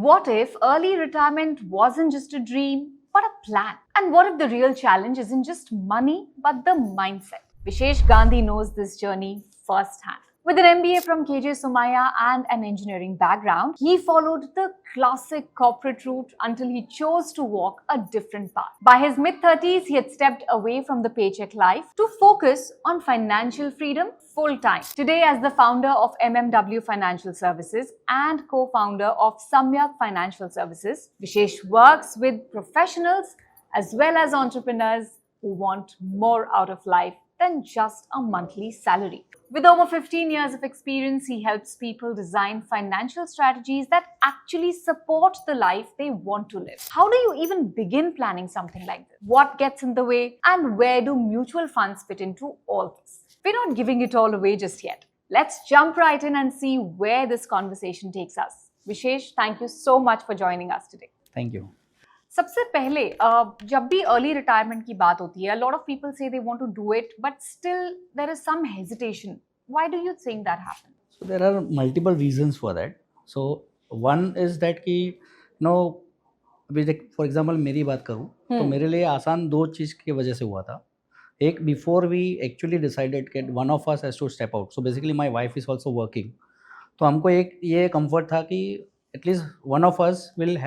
what if early retirement wasn't just a dream, but a plan? And what if the real challenge isn't just money, but the mindset? Vishesh Gandhi knows this journey firsthand. With an MBA from KJ Somaiya and an engineering background, he followed the classic corporate route until he chose to walk a different path. By his mid-30s, he had stepped away from the paycheck life to focus on financial freedom full-time. Today, as the founder of MMW Financial Services and co-founder of Samyak Financial Services, Vishesh works with professionals as well as entrepreneurs who want more out of life than just a monthly salary. With over 15 years of experience, he helps people design financial strategies that actually support the life they want to live. How do you even begin planning something like this? What gets in the way? And where do mutual funds fit into all this? We're not giving it all away just yet. Let's jump right in and see where this conversation takes us. Vishesh, thank you so much for joining us today. Thank you. सबसे पहले जब भी early retirement की बात होती है, a lot of people say they want to do it, but still there is some hesitation. Why do you think that happens? So there are multiple reasons for that. So one is that कि अभी देख for example मेरी बात करूँ तो मेरे लिए आसान दो चीज़ की वजह से हुआ था. एक, बिफोर वी एक्चुअली डिसाइडेड कि one of us has to step out. So basically my wife is also working. तो हमको एक ये कंफर्ट था कि at least one of us will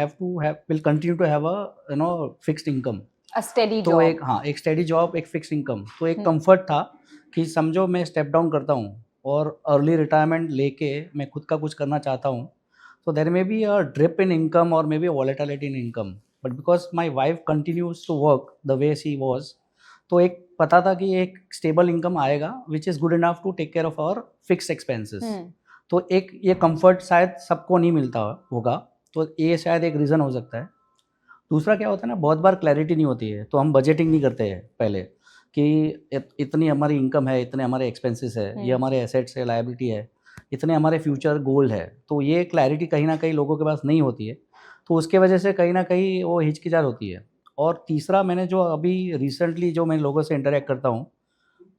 continue to have a fixed income, A steady तो job. एक steady job, एक fixed income. तो एक कंफर्ट था कि समझो मैं स्टेप डाउन करता हूँ और अर्ली रिटायरमेंट लेके मैं खुद का कुछ करना चाहता हूँ, so there may be a drip in income or maybe a volatility in income, but because my wife continues to work the way she was, तो एक पता था कि एक स्टेबल इनकम आएगा which is good enough to take care of our fix expenses. तो एक ये कंफर्ट शायद सबको नहीं मिलता होगा, तो ये शायद एक रीज़न हो सकता है. दूसरा क्या होता है ना, बहुत बार क्लैरिटी नहीं होती है, तो हम बजटिंग नहीं करते हैं पहले कि इतनी हमारी इनकम है, इतने हमारे एक्सपेंसेस है, ये हमारे एसेट्स है, लायबिलिटी है, इतने हमारे फ्यूचर गोल है. तो ये क्लैरिटी कहीं ना कहीं लोगों के पास नहीं होती है, तो उसके वजह से कहीं ना कहीं वो हिचकिचाहट होती है. और तीसरा, मैंने जो अभी रिसेंटली जो मैं लोगों से इंटरेक्ट करता हूँ,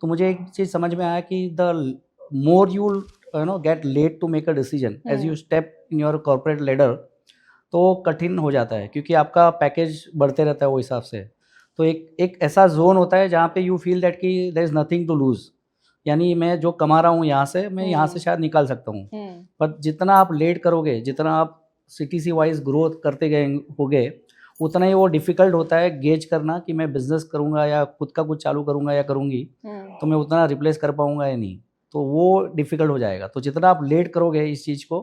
तो मुझे एक चीज़ समझ में आया कि the more you get late to make a decision as you step in your corporate ladder, तो कठिन हो जाता है क्योंकि आपका पैकेज बढ़ते रहता है वो हिसाब से. तो एक ऐसा जोन होता है जहाँ पे यू फील दैट कि there is nothing to lose, यानी मैं जो कमा रहा हूँ यहाँ से, मैं यहाँ से शायद निकाल सकता हूँ. पर जितना आप लेट करोगे, जितना आप CTC वाइज ग्रोथ करते गए होगे, उतना ही वो डिफ़िकल्ट होता है गेज करना कि मैं बिज़नेस करूँगा या खुद का कुछ चालू करूँगा या करूँगी, तो मैं उतना रिप्लेस कर पाऊँगा या नहीं, तो वो डिफ़िकल्ट हो जाएगा. तो जितना आप लेट करोगे इस चीज़ को,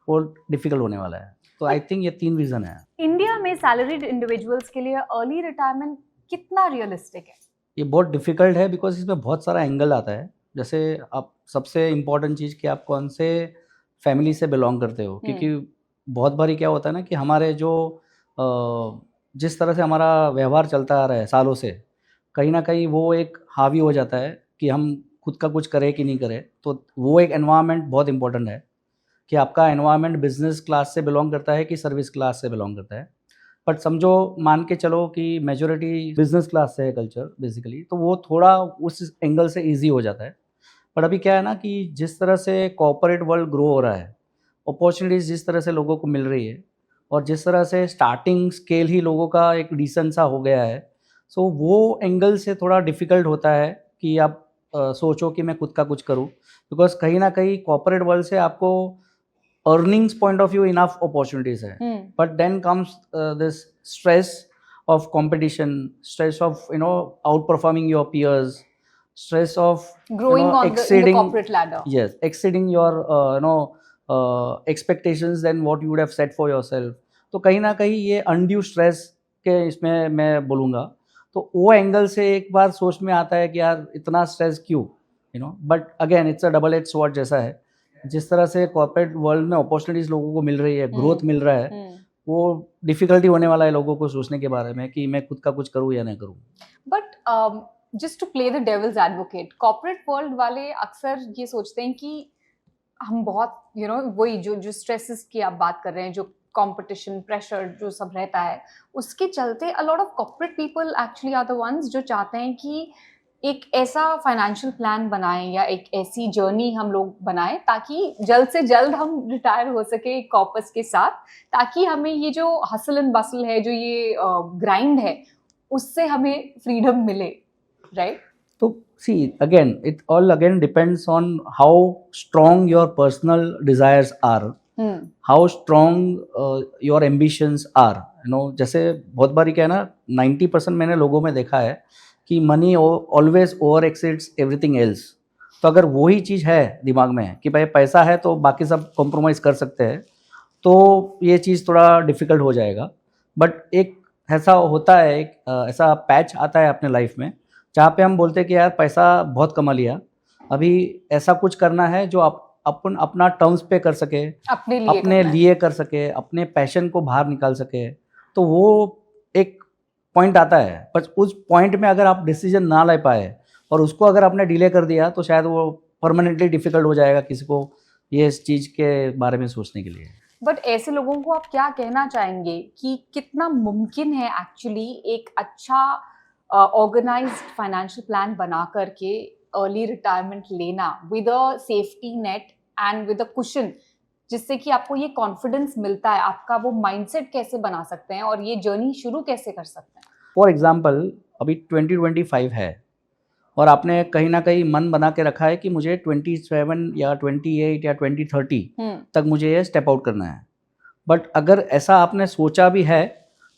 वो डिफ़िकल्ट होने वाला है. तो आई थिंक ये 3 रीज़न है. इंडिया में सैलरीड इंडिविजुअल्स के लिए अर्ली रिटायरमेंट कितना रियलिस्टिक है? ये बहुत डिफ़िकल्ट है बिकॉज इसमें बहुत सारा एंगल आता है. जैसे आप सबसे इम्पॉर्टेंट चीज़ कि आप कौन से फैमिली से बिलोंग करते हो, क्योंकि बहुत बारी क्या होता है ना कि हमारे जो जिस तरह से हमारा व्यवहार चलता आ रहा है सालों से, कहीं ना कहीं वो एक हावी हो जाता है कि हम खुद का कुछ करें कि नहीं करें. तो वो एक एनवायरनमेंट बहुत इंपॉर्टेंट है कि आपका एनवायरनमेंट बिजनेस क्लास से बिलोंग करता है कि सर्विस क्लास से बिलोंग करता है. बट समझो, मान के चलो कि मेजोरिटी बिजनेस क्लास से है कल्चर बेसिकली, तो वो थोड़ा उस एंगल से इजी हो जाता है. पर अभी क्या है ना कि जिस तरह से कॉर्पोरेट वर्ल्ड ग्रो हो रहा है, अपॉर्चुनिटीज़ जिस तरह से लोगों को मिल रही है, और जिस तरह से स्टार्टिंग स्केल ही लोगों का एक डिसेंट सा हो गया है, सो वो एंगल से थोड़ा डिफ़िकल्ट होता है कि आप सोचो कि मैं खुद का कुछ करूँ, बिकॉज कहीं ना कहीं कॉर्पोरेट वर्ल्ड से आपको earnings point of view enough opportunities hai, but then comes this stress of competition, stress of outperforming your peers, stress of Growing on in the exceeding corporate ladder. yes, exceeding your expectations than what you would have set for yourself. तो कहीं ना कहीं ये undue stress के इसमें मैं बोलूँगा, तो वो एंगल से एक बार सोच में आता है कि यार इतना स्ट्रेस क्यों, but again it's a double edge sword जैसा है. जिस तरह से कॉर्पोरेट वर्ल्ड में अपॉर्चुनिटीज लोगों को मिल रही है, ग्रोथ मिल रहा है, वो डिफिकल्टी होने वाला है लोगों को सोचने के बारे में कि मैं खुद का कुछ करूँ या नहीं करूँ. But just to play the devil's advocate, corporate world वाले अक्सर ये सोचते हैं कि हम बहुत वही जो स्ट्रेसेस की आप बात कर रहे हैं, जो कंपटीशन प्रेशर जो सब रहता है, उसके चलते a lot of corporate people actually are the ones जो चाहते हैं कि एक ऐसा फाइनेंशियल प्लान बनाएं या एक ऐसी जर्नी हम लोग बनाएं ताकि जल्द से जल्द हम रिटायर हो सके एक कॉर्पस के साथ, ताकि हमें ये जो हसल एंड बसल है, जो ये ग्राइंड है, उससे हमें फ्रीडम मिले, राइट? तो see again it all again depends on how strong your personal desires are, how strong your ambitions are, you know. जैसे बहुत बारी क्या है ना, 90% मैंने लोगों में देखा है कि money always over exceeds everything else. तो अगर वही चीज़ है दिमाग में कि भाई पैसा है तो बाकी सब कॉम्प्रोमाइज़ कर सकते हैं, तो ये चीज़ थोड़ा डिफ़िकल्ट हो जाएगा. बट एक ऐसा होता है, एक ऐसा पैच आता है अपने लाइफ में जहाँ पे हम बोलते हैं कि यार पैसा बहुत कमा लिया, अभी ऐसा कुछ करना है जो आप अपन अपना टर्म्स पे कर सके, अपने अपने लिए कर सके, अपने पैशन को बाहर निकाल सके. तो वो एक पॉइंट आता है, पर उस पॉइंट में अगर आप डिसीजन ना ले पाए और उसको अगर आपने डिले कर दिया तो शायद वो परमानेंटली डिफ़िकल्ट हो जाएगा किसी को ये इस चीज़ के बारे में सोचने के लिए. बट ऐसे लोगों को आप क्या कहना चाहेंगे कि कितना मुमकिन है एक्चुअली एक अच्छा ऑर्गेनाइज्ड फाइनेंशियल प्लान बना करके अर्ली रिटायरमेंट लेना with a safety net and with a cushion, जिससे कि आपको ये कॉन्फिडेंस मिलता है, आपका वो माइंडसेट कैसे बना सकते हैं और ये जर्नी शुरू कैसे कर सकते हैं? फॉर एग्जाम्पल अभी 2025 है और आपने कहीं ना कहीं मन बना के रखा है कि मुझे 27 या 28 या 2030 तक मुझे ये स्टेप आउट करना है. बट अगर ऐसा आपने सोचा भी है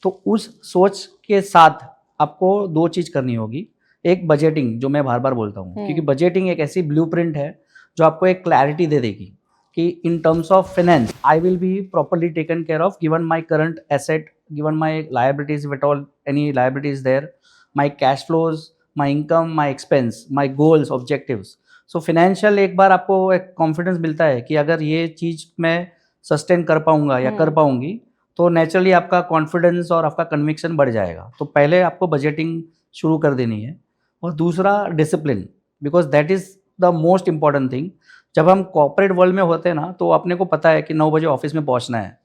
तो उस सोच के साथ आपको दो चीज़ करनी होगी. एक बजटिंग, जो मैं बार बार बोलता हूँ, क्योंकि बजटिंग एक ऐसी ब्लूप्रिंट है जो आपको एक क्लैरिटी दे देगी कि in terms of finance I will be properly taken care of given my current asset, given my liabilities with all any liabilities there, my cash flows, my income, my expense, my goals, objectives. So financial एक बार आपको एक confidence मिलता है कि अगर ये चीज़ मैं सस्टेन कर पाऊंगा या कर पाऊंगी, तो नेचुरली आपका कॉन्फिडेंस और आपका कन्विक्शन बढ़ जाएगा. तो पहले आपको बजटिंग शुरू कर देनी है. और दूसरा discipline, because that is the most important thing. जब हम कॉर्पोरेट वर्ल्ड में होते हैं ना, तो अपने को पता है कि 9 बजे ऑफिस में पहुंचना है,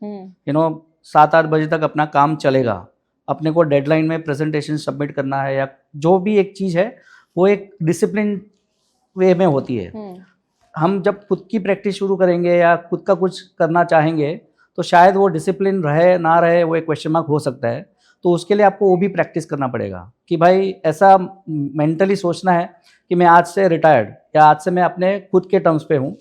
यू नो 7-8 बजे तक अपना काम चलेगा, अपने को डेडलाइन में प्रेजेंटेशन सबमिट करना है या जो भी एक चीज़ है वो एक डिसिप्लिन वे में होती है. हम जब खुद की प्रैक्टिस शुरू करेंगे या खुद का कुछ करना चाहेंगे तो शायद वो डिसिप्लिन रहे ना रहे, वो एक क्वेश्चन मार्क हो सकता है. तो उसके लिए आपको वो भी प्रैक्टिस करना पड़ेगा कि भाई ऐसा मेंटली सोचना है कि मैं आज से रिटायर्ड या आज से मैं अपने खुद के टर्म्स पे हूँ,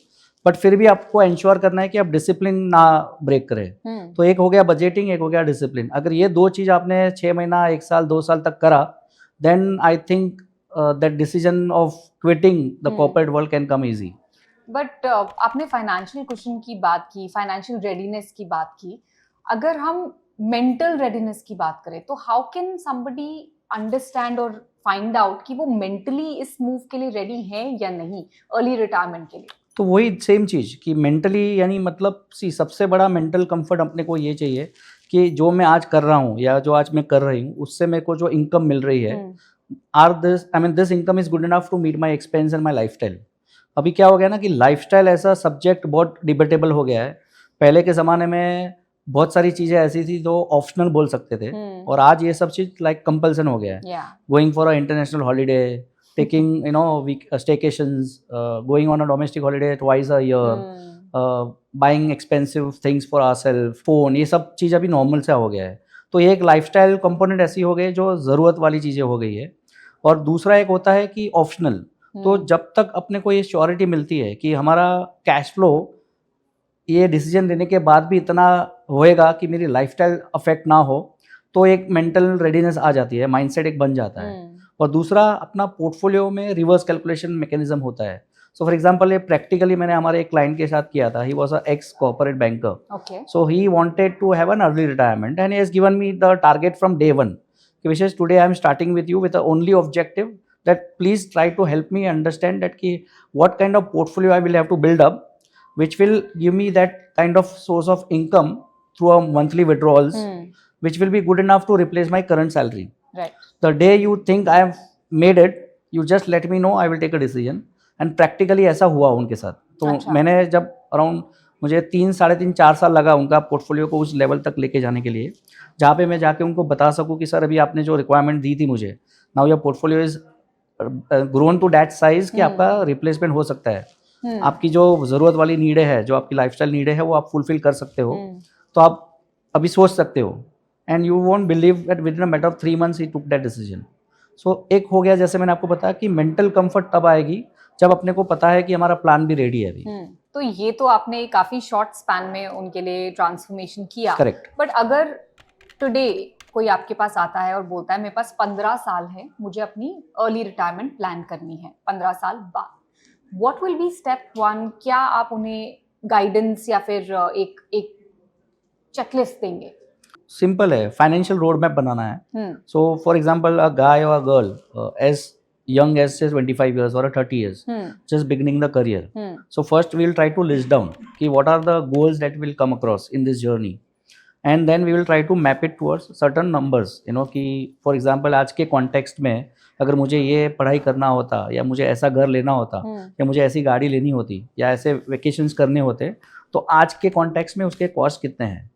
बट फिर भी आपको इंश्योर करना है कि आप डिसिप्लिन ना ब्रेक करें. तो एक हो गया बजटिंग, एक हो गया डिसिप्लिन. अगर ये दो चीज़ आपने 6 महीना, 1 साल, 2 साल तक करा, then I think that decision of quitting the corporate world can come easy. But आपने फाइनेंशियल कुशन की बात की, फाइनेंशियल रेडीनेस की बात की. अगर हम मेंटल रेडीनेस की बात करें तो हाउ कैन समबडी अंडरस्टैंड और फाइंड आउट कि वो मेंटली इस मूव के लिए रेडी है या नहीं, अर्ली रिटायरमेंट के लिए? तो वही सेम चीज़ कि मेंटली, यानी मतलब सबसे बड़ा मेंटल कंफर्ट अपने को ये चाहिए कि जो मैं आज कर रहा हूँ या जो आज मैं कर रही हूँ उससे मेरे को जो इनकम मिल रही है, this income is good enough to meet my expense and my lifestyle. अभी क्या हो गया ना कि लाइफस्टाइल ऐसा सब्जेक्ट बहुत डिबेटेबल हो गया है. पहले के ज़माने में बहुत सारी चीज़ें ऐसी थी जो ऑप्शनल बोल सकते थे, और आज ये सब चीज़ लाइक कंपल्सन हो गया है. Going for a international holiday, taking staycations, going on a domestic holiday twice a year, buying expensive things for ourselves, phone, ये सब चीज़ अभी नॉर्मल सा हो गया है. तो ये एक लाइफस्टाइल कंपोनेंट ऐसी हो गई जो ज़रूरत वाली चीज़ें हो गई है. और दूसरा एक होता है कि ऑप्शनल. तो जब तक अपने को ये श्योरिटी मिलती है कि हमारा कैश फ्लो ये डिसीजन लेने के बाद भी इतना होएगा कि मेरी लाइफस्टाइल अफेक्ट ना हो, तो एक मेंटल रेडीनेस आ जाती है, माइंडसेट एक बन जाता है. और दूसरा अपना पोर्टफोलियो में रिवर्स कैलकुलेशन मैकेनिज्म होता है. सो फॉर एग्जांपल ये प्रैक्टिकली मैंने हमारे एक क्लाइंट के साथ किया था. He was a ex corporate banker. So he wanted to have an early retirement and he has given me the target from day one कि Vishesh today I am starting with you with the only objective that please try to help me understand that कि what kind of portfolio I will have to build up which will give me that kind of source of income through a monthly withdrawals, which will be good enough to replace my current salary. Right. The day you think I have made it, you just let me know, I will take a decision. And practically ऐसा हुआ उनके साथ. तो मैंने जब around मुझे 3-3.5-4 साल लगा उनका पोर्टफोलियो को उस लेवल तक लेके जाने के लिए, जहाँ पे मैं जाके उनको बता सकूँ कि सर अभी आपने जो रिक्वायरमेंट दी थी मुझे, now your portfolio is grown to that size कि आपका रिप्लेसमेंट हो सकता है। आपकी जो ज़रूरत वाली नीडें है, जो आपकी लाइफस्टाइल नीडें है, वो आप फुलफिल कर सकते हो। तो आप अभी सोच सकते हो, and you won't believe that within a matter of 3 months he took that decision. So एक हो गया, जैसे मैंने आपको बताया कि मेंटल कंफर्ट तब आएगी जब अपने को पता है कि हमारा प्लान भी रेडी है अभी। तो ये तो आपने काफी शॉर्ट स्पैन में उनके लिए ट्रांसफॉर्मेशन किया। करेक्ट। बट अगर टुडे कोई आपके पास आता है और बोलता है मेरे पास 15 साल है, मुझे अपनी अर्ली रिटायरमेंट प्लान करनी है 15 साल बाद, व्हाट विल बी स्टेप 1? क्या आप उन्हें गाइडेंस या फिर एक चेकलिस्ट देंगे? सिंपल है, फाइनेंशियल रोड मैप बनाना है। So for example a guy और a girl as young as say 25 years or a 30 years, just beginning the career. So first we will try to list down ki what are the goals that will come across in this journey, and then we will try to map it towards certain numbers, you know, कि for example आज के context में अगर मुझे ये पढ़ाई करना होता, या मुझे ऐसा घर लेना होता, या मुझे ऐसी गाड़ी लेनी होती, या ऐसे वेकेशंस करने होते, तो आज के कॉन्टेक्स्ट में उसके कॉस्ट कितने हैं,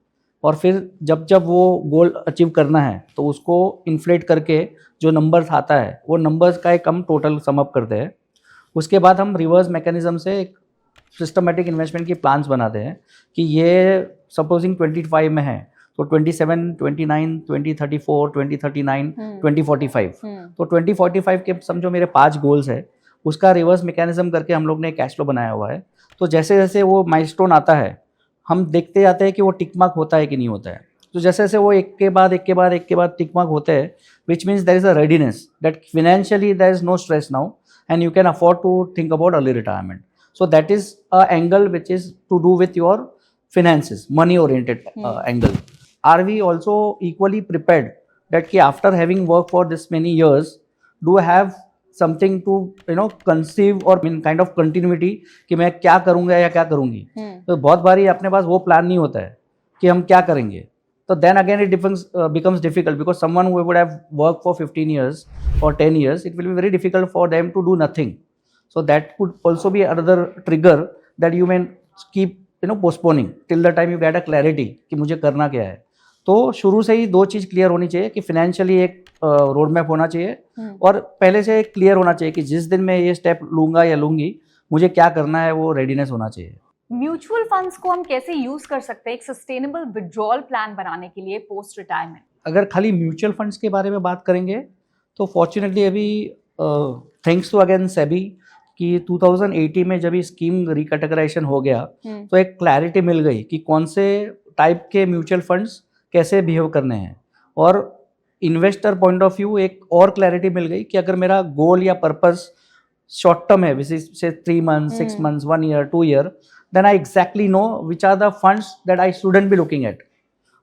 और फिर जब जब वो गोल अचीव करना है तो उसको इन्फ्लेट करके जो नंबर्स आता है वो नंबर्स का एक हम टोटल समअप करते हैं। उसके बाद हम रिवर्स मैकेनिज्म से एक सिस्टमेटिक इन्वेस्टमेंट की प्लान्स बनाते हैं कि ये सपोजिंग 25 में है तो 27, 29, 2034, 2039, 2045, तो 2045 के समझो मेरे 5 गोल्स है, उसका रिवर्स मैकेनिज्म करके हम लोग ने कैश फ्लो बनाया हुआ है। तो जैसे जैसे वो माइलस्टोन आता है हम देखते जाते हैं कि वो टिक मार्क होता है कि नहीं होता है। तो जैसे जैसे वो एक के बाद टिक मार्क होते हैं, which means there is a readiness that financially there is no stress now and you can afford to think about early retirement. So that is a angle which is to do with your finances, money oriented angle. Are we also equally prepared that ki after having worked for this many years, do I have something to conceive or in kind of continuity कि मैं क्या करूँगा या क्या करूँगी। तो बहुत बारी अपने पास वो प्लान नहीं होता है कि हम क्या करेंगे, तो then again it becomes difficult because someone who would have worked for 15 years or 10 years, it will be very difficult for them to do nothing. So that could also be another trigger that you may keep postponing till the time you get a clarity कि मुझे करना क्या है। तो शुरू से ही 2 चीज़ clear होनी चाहिए कि फिनेंशियली एक रोड मैप होना चाहिए, और पहले से क्लियर होना चाहिए कि जिस दिन मैं ये स्टेप लूँगा या लूँगी मुझे क्या करना है, वो रेडीनेस होना चाहिए। म्यूचुअल फंड्स को हम कैसे यूज कर सकते हैं एक सस्टेनेबल विड्रॉल प्लान बनाने के लिए पोस्ट रिटायरमेंट? अगर खाली म्यूचुअल फंड्स के बारे में बात करेंगे तो फॉर्चुनेटली अभी थैंक्स टू अगेन सेबी कि 2018 में जब ये स्कीम रिकैटेगराइजेशन हो गया तो एक क्लैरिटी मिल गई कि कौन से टाइप के म्यूचुअल फंड्स कैसे बिहेव करने हैं, और इन्वेस्टर पॉइंट ऑफ व्यू एक और क्लैरिटी मिल गई कि अगर मेरा गोल या पर्पस शॉर्ट टर्म है, विच इज से 3 months, 6 months, 1 year, 2 year, then I exactly know which are the funds that I shouldn't be looking at.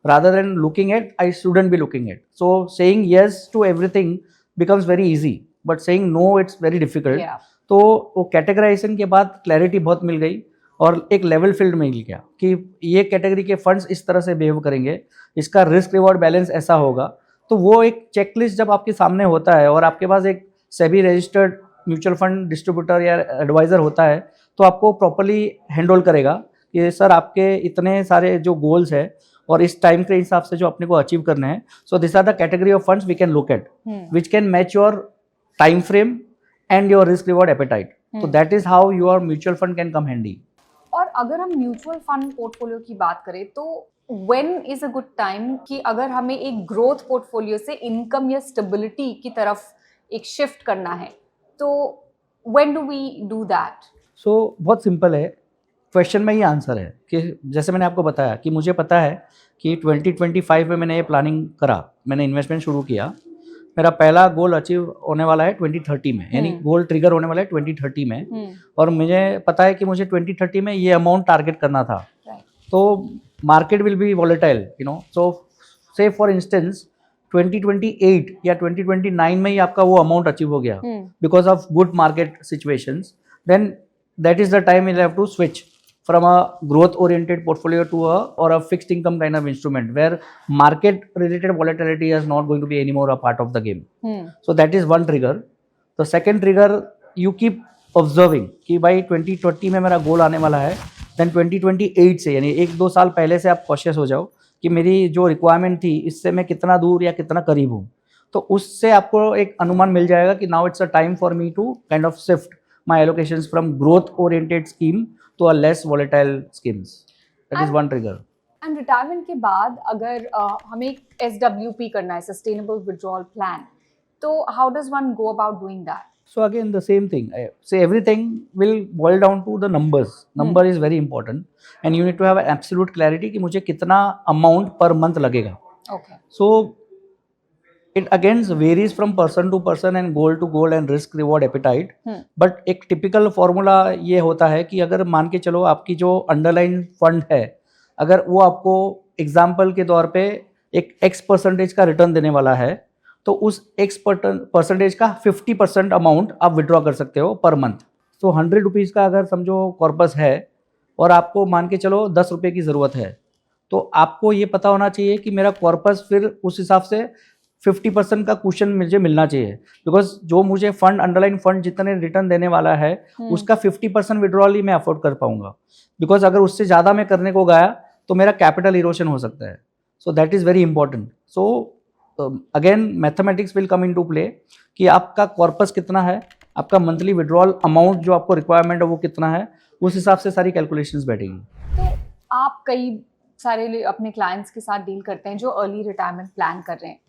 Rather than looking at, I shouldn't be looking at. So saying yes to everything becomes very easy, but saying no, it's very difficult. Yeah. तो वो categorisation के बाद clarity बहुत मिल गई और एक level field मिल गया कि ये कैटेगरी के फंड्स इस तरह से बिहेव करेंगे, इसका रिस्क रिवॉर्ड बैलेंस ऐसा होगा। तो वो एक चेकलिस्ट जब आपके सामने होता है और आपके पास एक SEBI registered mutual fund distributor या एडवाइज़र होता है, तो आपको प्रॉपरली हैंडल करेगा कि सर आपके इतने सारे जो गोल्स है और इस टाइम के हिसाब से जो अपने को अचीव करना है, so this are the category of funds we can look at which can match your time frame and your risk reward appetite. So that is how your mutual fund can come handy. और अगर हम mutual fund portfolio की बात करें तो when is a good time कि अगर हमें एक ग्रोथ पोर्टफोलियो से इनकम या स्टेबिलिटी की तरफ एक शिफ्ट करना है, तो when do we do that? So बहुत सिंपल है, क्वेश्चन में ही आंसर है कि जैसे मैंने आपको बताया कि मुझे पता है कि 2025 में मैंने ये प्लानिंग करा, मैंने इन्वेस्टमेंट शुरू किया, मेरा पहला गोल अचीव होने वाला है 2030 में, यानी गोल ट्रिगर होने वाला है 2030 में, और मुझे पता है कि मुझे 2030 में ये अमाउंट टारगेट करना था। तो मार्केट विल बी वॉलेटाइल, सो से फॉर इंस्टेंस 2028 या 2029 में ही आपका वो अमाउंट अचीव हो गया because of good market situations, then that is the time you have to switch from a growth oriented portfolio to a fixed income kind of instrument where market related volatility is not going to be anymore a part of the game. So that is one trigger. The second trigger, you keep observing कि भाई 2020 में मेरा गोल आने वाला है, then 2028 से यानी 1-2 साल पहले से आप कॉशियस हो जाओ कि मेरी जो रिक्वायरमेंट थी इससे मैं कितना दूर या कितना करीब हूँ। तो तो उससे आपको एक अनुमान मिल जाएगा कि now it's a time for me to kind of shift my allocations from growth oriented scheme to a less volatile schemes. That is one trigger. And retirement के बाद अगर हमें SWP करना है, सस्टेनेबल विड्रॉल प्लान, तो how does one go about doing that? So again the same thing. Say everything will boil down to the numbers. Number is very important, and you need to have an absolute clarity कि मुझे कितना amount per month लगेगा. Okay. So it again varies from person to person and goal to goal and risk reward appetite. But एक typical formula ये होता है कि अगर मान के चलो आपकी जो underlying fund है, अगर वो आपको example के तौर पे एक X% का रिटर्न देने वाला है, तो उस X% का 50% अमाउंट आप विड्रॉ कर सकते हो पर मंथ. तो 100 रुपीज़ का अगर समझो कॉर्पस है और आपको मान के चलो 10 रुपये की ज़रूरत है, तो आपको ये पता होना चाहिए कि मेरा कॉर्पस फिर उस हिसाब से 50% का कुशन मुझे मिलना चाहिए. बिकॉज जो मुझे फंड अंडरलाइन फंड जितने रिटर्न देने वाला है उसका 50% विड्रॉल ही मैं अफोर्ड कर पाऊंगा. बिकॉज अगर उससे ज़्यादा मैं करने को गया तो मेरा कैपिटल इरोशन हो सकता है. So that is very important. So again mathematics will come into play कि आपका कॉर्पस कितना है, आपका मंथली विड्रॉल अमाउंट जो आपको रिक्वायरमेंट है वो कितना है, उस हिसाब से सारी कैलकुलेशंस बैठेंगी. तो आप कई सारे अपने क्लाइंट्स के साथ डील करते हैं जो अर्ली रिटायरमेंट प्लान कर रहे हैं.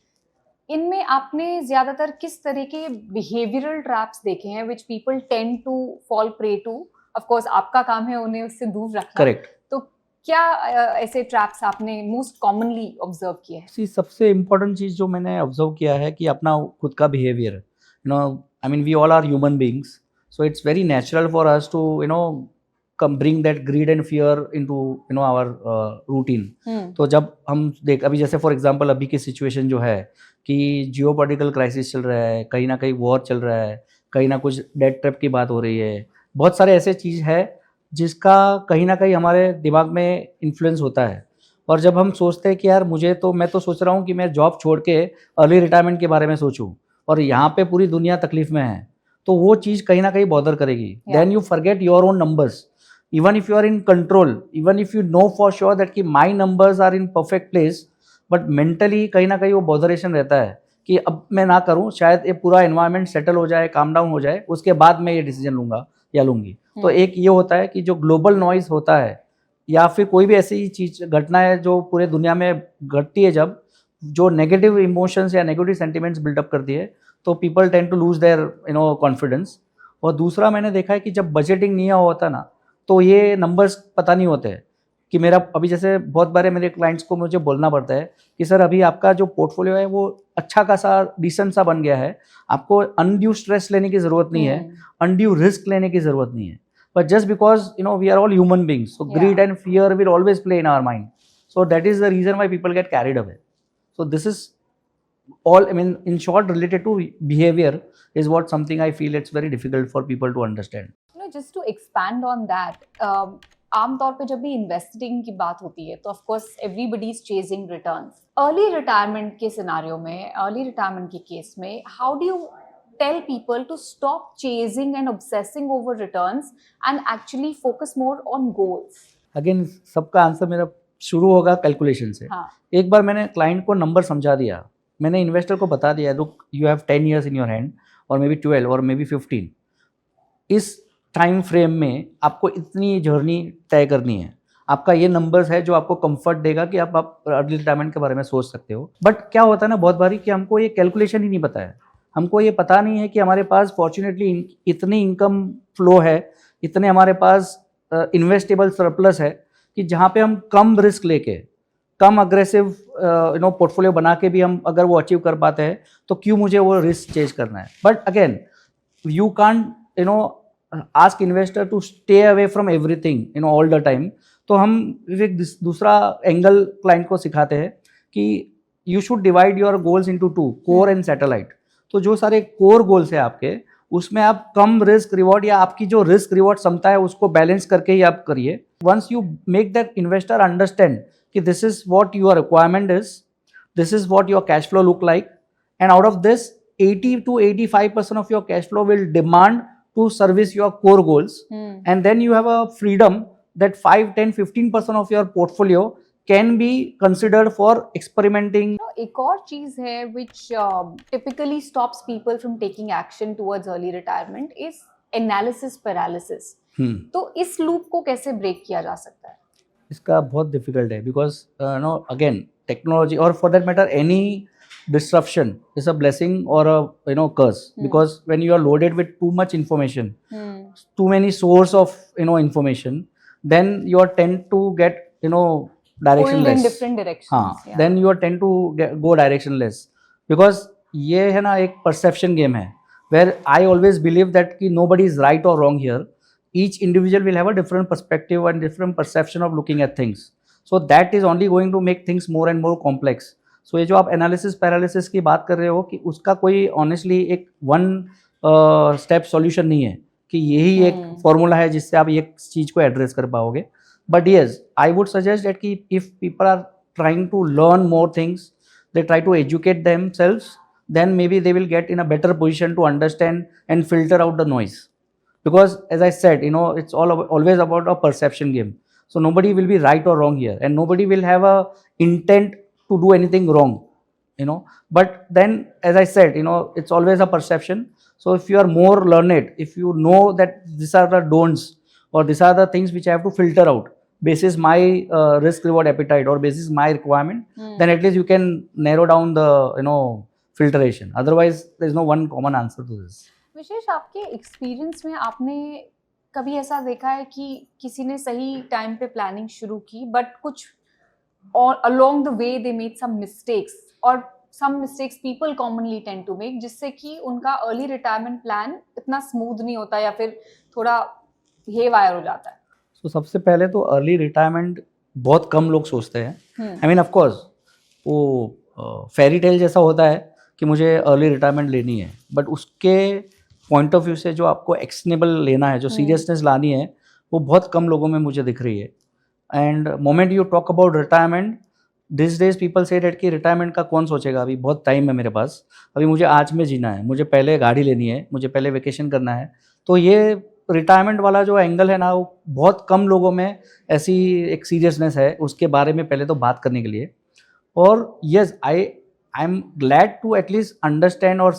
इनमें आपने ज़्यादातर किस तरह के बिहेवियरल ट्रैप्स देखे हैं which people tend to fall prey to? Of course आपका काम है उन्हें उससे दूर रखना. करेक्ट. क्या ऐसे ट्रैप्स आपने मोस्ट कॉमनली ऑब्जर्व किए हैं? सबसे इम्पोर्टेंट चीज़ जो मैंने ऑब्जर्व किया है कि अपना खुद का behaviour, you know, I mean we all are human beings, so it's very natural for us to you know come bring that greed and fear into you know our routine. तो जब हम देख अभी जैसे फॉर एग्जांपल अभी की situation जो है कि जियोपॉलिटिकल क्राइसिस चल रहा है, कहीं ना कहीं वॉर चल रहा है, कहीं ना कुछ डेट ट्रैप की बात हो रही है, बहुत सारे ऐसे चीज़ है जिसका कहीं ना कहीं हमारे दिमाग में इन्फ्लुएंस होता है. और जब हम सोचते हैं कि यार मैं तो सोच रहा हूँ कि मैं जॉब छोड़ के अर्ली रिटायरमेंट के बारे में सोचूं और यहाँ पे पूरी दुनिया तकलीफ में है, तो वो चीज़ कहीं ना कहीं बॉदर करेगी. Then you forget your own numbers. Even if you are in control, even if you know for sure that कि my numbers are in perfect place, but mentally कहीं ना कहीं वो बॉदरेशन रहता है कि अब मैं ना करूँ, शायद ये पूरा एनवायरनमेंट सेटल हो जाए, काम डाउन हो जाए, उसके बाद मैं ये डिसीजन लूँगा या लूँगी. तो एक ये होता है कि जो ग्लोबल नॉइज होता है या फिर कोई भी ऐसी चीज घटना है जो पूरे दुनिया में घटती है, जब जो नेगेटिव इमोशंस या नेगेटिव सेंटिमेंट्स बिल्डअप करती है, तो people tend to lose their you know confidence. और दूसरा मैंने देखा है कि जब बजटिंग नहीं होता ना, तो ये नंबर्स पता नहीं होते कि मेरा अभी जैसे बहुत बार मेरे क्लाइंट्स को मुझे बोलना पड़ता है कि सर अभी आपका जो पोर्टफोलियो है वो अच्छा खासा डिसेंट सा बन गया है, आपको अनड्यू स्ट्रेस लेने की ज़रूरत नहीं है, अनड्यू रिस्क लेने की ज़रूरत नहीं है. But just because you know we are all human beings, so greed and fear will always play in our mind. So that is the reason why people get carried away. So this is all, I mean, in short, related to behavior is what something I feel it's very difficult for people to understand. You know, just to expand on that, आमतौर पे जब भी investing की बात होती है तो of course everybody is chasing returns. Early retirement के सिनारियो में, अर्ली रिटायरमेंट के केस में, how do you tell people to stop chasing and obsessing over returns and actually focus more on goals? Again, सबका answer मेरा शुरू होगा calculation से. एक बार मैंने क्लाइंट को नंबर समझा दिया, मैंने इन्वेस्टर को बता दिया, look you have 10 years in your hand और मे बी 12 और मे बी 15, इस टाइम फ्रेम में आपको इतनी जर्नी तय करनी है. आपका ये नंबर्स है जो आपको कंफर्ट देगा कि आप अर्ली रिटायरमेंट के बारे में सोच सकते हो. बट क्या होता है ना बहुत बारी कि हमको ये कैलकुलेशन ही नहीं पता है, हमको ये पता नहीं है कि हमारे पास फॉर्चुनेटली इतनी इनकम फ्लो है, इतने हमारे पास इन्वेस्टेबल सरप्लस है कि जहाँ पे हम कम रिस्क लेके, कम अग्रेसिव यू नो पोर्टफोलियो बना के भी हम अगर वो अचीव कर पाते हैं, तो क्यों मुझे वो रिस्क चेंज करना है. But again you can't you know ask investor to stay away from everything you know all the time. तो हम एक दूसरा एंगल क्लाइंट को सिखाते हैं कि you should divide your goals into 2, core and satellite. तो जो सारे कोर गोल्स है आपके, उसमें आप कम रिस्क रिवॉर्ड या आपकी जो रिस्क रिवॉर्ड क्षमता है उसको बैलेंस करके ही आप करिए. Once you make that investor understand कि this is what your requirement is, this is what your cash flow look like, and out of this 80 to 85% of your cash flow will demand to service your core goals. And then you have a freedom that 5, 10, 15% of your portfolio can be considered for experimenting. एक और चीज है which typically stops people from taking action towards early retirement is analysis paralysis. तो इस loop को कैसे break किया जा सकता है? इसका बहुत डिफिकल्ट है बिकॉज नो अगेन टेक्नोलॉजी और for that matter any disruption is a blessing or a curse because when you are loaded with too much information, too many source of information, then you are tend to get pulled directionless in different directions. हाँ then you are tend to go directionless because ये है ना एक perception game है where I always believe that कि nobody is right or wrong here. Each individual will have a different perspective and different perception of looking at things, so that is only going to make things more and more complex. सो ये जो आप analysis paralysis की बात कर रहे हो कि उसका कोई ऑनेस्टली एक वन स्टेप सॉल्यूशन नहीं है कि यही एक फॉर्मूला है जिससे आप एक चीज़ को एड्रेस कर पाओगे. But yes I would suggest that कि if people are trying to learn more things, they try to educate themselves, then maybe they will get in a better position to understand and filter out the noise. Because as I said, it's always about a perception game. So nobody will be right or wrong here, and nobody will have a intent to do anything wrong, But then, as I said, it's always a perception. So if you are more learned, if you know that these are the don'ts or these are the things which I have to filter out basis my risk reward appetite or basis my requirement, then at least you can narrow down the filtration. Otherwise there is no one common answer to this. विशेष आपके experience में आपने कभी ऐसा देखा है कि किसी ने सही टाइम पे प्लानिंग शुरू की बट कुछ along the way they made some mistakes or some mistakes people commonly tend to make जिससे कि उनका early retirement plan इतना smooth नहीं होता या फिर थोड़ा haywire हो जाता है? So सबसे पहले तो early retirement बहुत कम लोग सोचते हैं. I mean of course वो fairy tale जैसा होता है कि मुझे अर्ली रिटायरमेंट लेनी है, बट उसके पॉइंट ऑफ व्यू से जो आपको एक्शनेबल लेना है, जो सीरियसनेस लानी है, वो बहुत कम लोगों में मुझे दिख रही है. End moment you talk about retirement, this days people से डेट कि रिटायरमेंट का कौन सोचेगा, अभी बहुत टाइम है मेरे पास, अभी मुझे आज में जीना है, मुझे पहले गाड़ी लेनी है, मुझे पहले वेकेशन करना है. तो ये रिटायरमेंट वाला जो एंगल है ना, वो बहुत कम लोगों में ऐसी एक सीरियसनेस है उसके बारे में पहले तो बात करने के लिए. और yes, I'm glad to at least understand or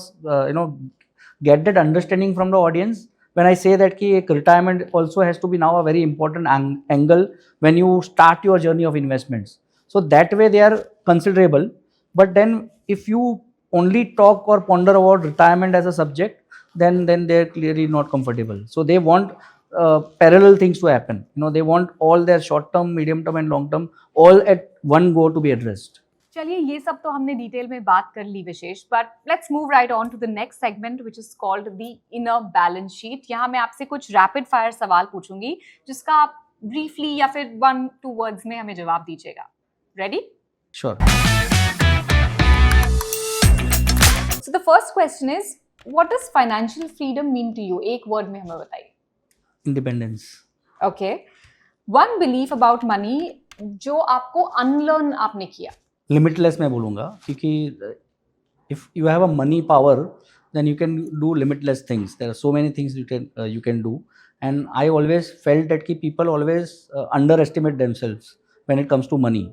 get that understanding from the audience when I say that कि एक retirement also has to be now a very important angle when you start your journey of investments. So that way they are considerable. But then if you only talk or ponder about retirement as a subject, then they are clearly not comfortable. So they want parallel things to happen. They want all their short term, medium term and long term all at one go to be addressed. चलिए ये सब तो हमने detail में बात कर ली Vishesh, but let's move right on to the next segment which is called the inner balance sheet. यहाँ मैं आपसे कुछ रैपिड फायर सवाल पूछूंगी जिसका आप ब्रीफली या फिर 1-2 वर्ड्स में हमें जवाब दीजिएगा. Ready? Sure. So the first question is, what does financial freedom mean to you? एक वर्ड में हमें बताइए. Independence. Okay. One belief about money जो आपको अनलर्न आपने किया. लिमिटलेस मैं बोलूँगा, क्योंकि if you have a money power then you can do limitless things. There are so many things you can do, and I always felt that कि people always underestimate themselves when it comes to money.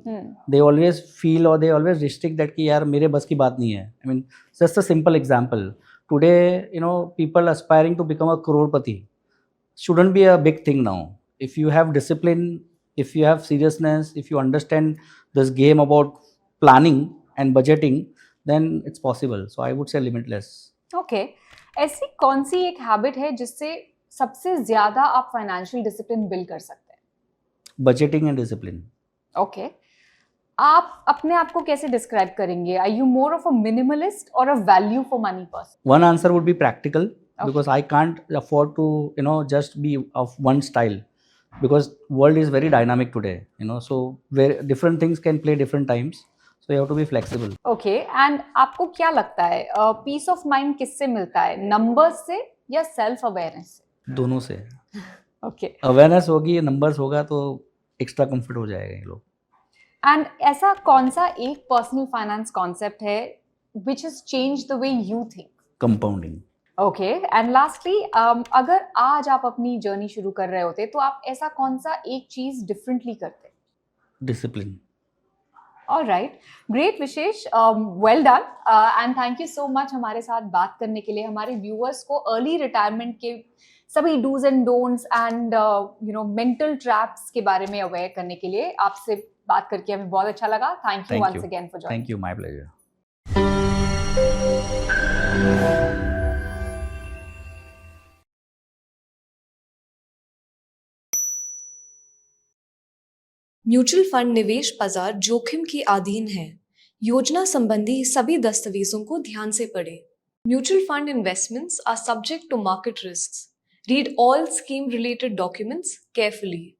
They always feel और they always restrict that कि यार मेरे बस की बात नहीं है. I mean just a simple example, today people aspiring to become a crorepati shouldn't be a big thing now. If you have discipline, if you have seriousness, if you understand this game about planning and budgeting, then it's possible. So I would say limitless. Okay. ऐसी कौन सी एक habit है जिससे सबसे ज्यादा आप financial discipline build कर सकते हैं? Budgeting and discipline. Okay. आप अपने आप को कैसे डिस्क्राइब करेंगे? Are you more of a minimalist or a value for money person? One answer would be practical. Okay. Because I can't afford to just be of one style, because world is very dynamic today, so where different things can play different times, so you have to be flexible. Okay. And आपको क्या लगता है piece of mind किससे मिलता है, numbers से या self awareness से? दोनों से. Okay. अवेयरनेस होगी, नंबर्स होगा तो एक्स्ट्रा कंफर्ट हो जाएगा ये लोग. एंड ऐसा कौन सा एक पर्सनल फाइनेंस कॉन्सेप्ट है which has changed the way you think? Compounding. Okay. And lastly, अगर आज आप अपनी जर्नी शुरू कर रहे होते तो आप ऐसा कौन सा एक चीज डिफरेंटली करते? Discipline. All right, great Vishesh, well done, and thank you so much हमारे साथ बात करने के लिए, हमारे viewers को early retirement के सभी do's and don'ts and mental traps के बारे में aware करने के लिए आपसे बात करके हमें बहुत अच्छा लगा. Thank you once again for joining. Thank you, my pleasure. Mutual fund निवेश बाजार जोखिम की अधीन है. योजना संबंधी सभी दस्तावेजों को ध्यान से पढ़ें. Mutual fund investments are subject to market risks. Read all scheme related documents carefully.